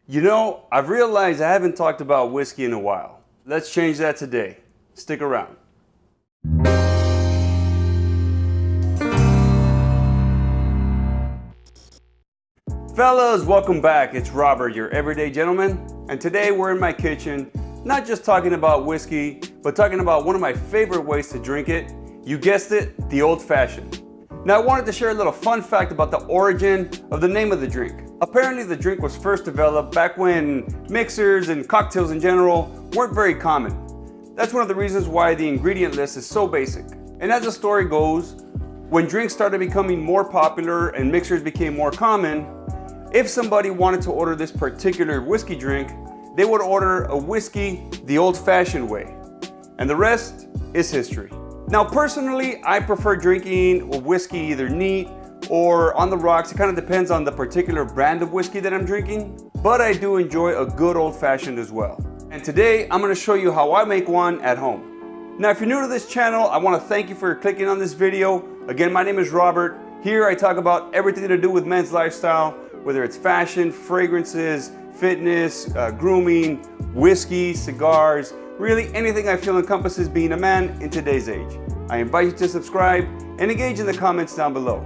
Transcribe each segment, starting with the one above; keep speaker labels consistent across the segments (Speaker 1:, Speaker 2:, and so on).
Speaker 1: You know, I've realized I haven't talked about whiskey in a while. Let's change that today. Stick around. Fellas, welcome back. It's Robert, your everyday gentleman, and today we're in my kitchen, not just talking about whiskey, but talking about one of my favorite ways to drink it. You guessed it, the old-fashioned. Now, I wanted to share a little fun fact about the origin of the name of the drink. Apparently, the drink was first developed back when mixers and cocktails in general weren't very common. That's one of the reasons why the ingredient list is so basic. And as the story goes, when drinks started becoming more popular and mixers became more common, if somebody wanted to order this particular whiskey drink, they would order a whiskey the old-fashioned way. And the rest is history. Now, personally, I prefer drinking whiskey either neat or on the rocks. It kind of depends on the particular brand of whiskey that I'm drinking, but I do enjoy a good old-fashioned as well. And today, I'm gonna show you how I make one at home. Now, if you're new to this channel, I wanna thank you for clicking on this video. Again, my name is Robert. Here, I talk about everything to do with men's lifestyle, whether it's fashion, fragrances, fitness, grooming, whiskey, cigars, really anything I feel encompasses being a man in today's age. I invite you to subscribe and engage in the comments down below.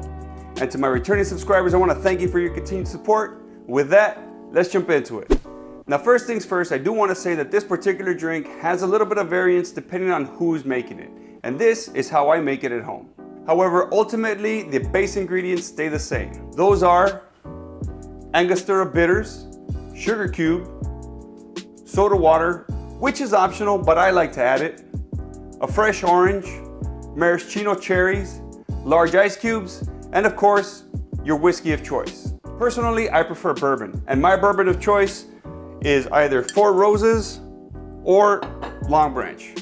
Speaker 1: And to my returning subscribers, I want to thank you for your continued support. With that, let's jump into it. Now, first things first, I do want to say that this particular drink has a little bit of variance depending on who's making it. And this is how I make it at home. However, ultimately, the base ingredients stay the same. Those are Angostura bitters, sugar cube, soda water, which is optional, but I like to add it, a fresh orange, maraschino cherries, large ice cubes, and of course, your whiskey of choice. Personally, I prefer bourbon, and my bourbon of choice is either Four Roses or Long Branch.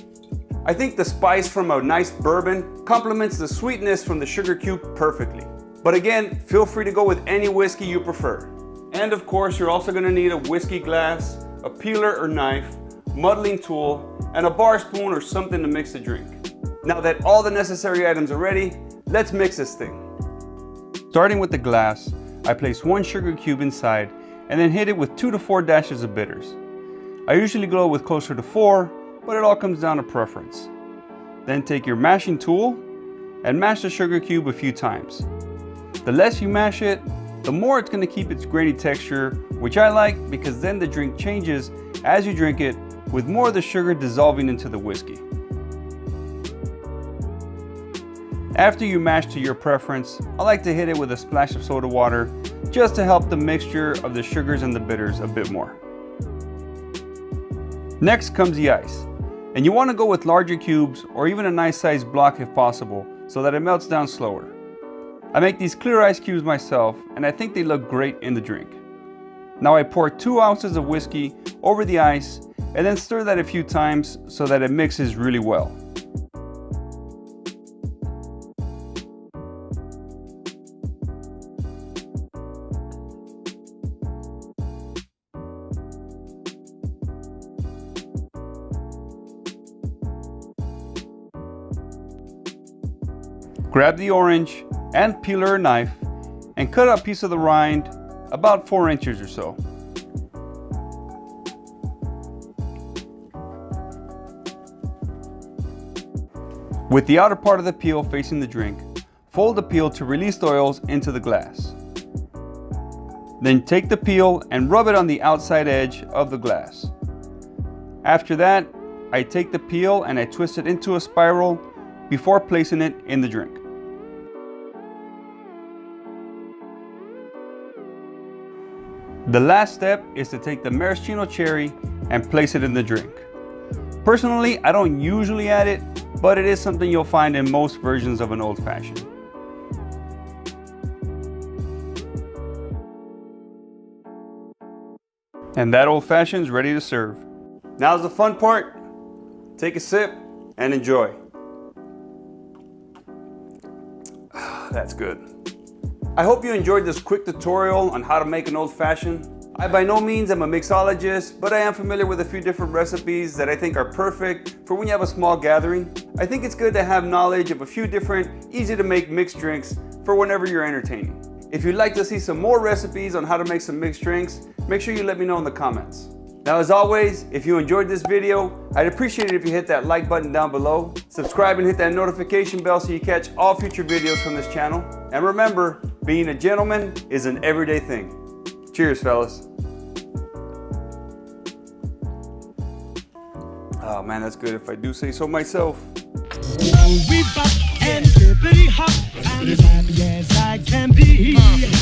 Speaker 1: I think the spice from a nice bourbon complements the sweetness from the sugar cube perfectly. But again, feel free to go with any whiskey you prefer. And of course, you're also gonna need a whiskey glass, a peeler or knife, muddling tool, and a bar spoon or something to mix the drink. Now that all the necessary items are ready, let's mix this thing. Starting with the glass, I place 1 sugar cube inside and then hit it with 2 to 4 dashes of bitters. I usually go with closer to 4, but it all comes down to preference. Then take your mashing tool and mash the sugar cube a few times. The less you mash it, the more it's going to keep its grainy texture, which I like because then the drink changes as you drink it, with more of the sugar dissolving into the whiskey. After you mash to your preference, I like to hit it with a splash of soda water just to help the mixture of the sugars and the bitters a bit more. Next comes the ice, and you want to go with larger cubes or even a nice sized block if possible so that it melts down slower. I make these clear ice cubes myself and I think they look great in the drink. Now I pour 2 ounces of whiskey over the ice and then stir that a few times so that it mixes really well. Grab the orange and peeler or knife and cut a piece of the rind about 4 inches or so. With the outer part of the peel facing the drink, fold the peel to release the oils into the glass. Then take the peel and rub it on the outside edge of the glass. After that, I take the peel and I twist it into a spiral before placing it in the drink. The last step is to take the maraschino cherry and place it in the drink. Personally, I don't usually add it, but it is something you'll find in most versions of an old-fashioned. And that old-fashioned is ready to serve. Now's the fun part. Take a sip and enjoy. That's good. I hope you enjoyed this quick tutorial on how to make an old-fashioned. I by no means am a mixologist, but I am familiar with a few different recipes that I think are perfect for when you have a small gathering. I think it's good to have knowledge of a few different, easy to make mixed drinks for whenever you're entertaining. If you'd like to see some more recipes on how to make some mixed drinks, make sure you let me know in the comments. Now, as always, if you enjoyed this video, I'd appreciate it if you hit that like button down below, subscribe and hit that notification bell so you catch all future videos from this channel. And remember, being a gentleman is an everyday thing. Cheers, fellas. Oh man, that's good if I do say so myself.
Speaker 2: We bop and hippity hop, I'm as happy as I can be.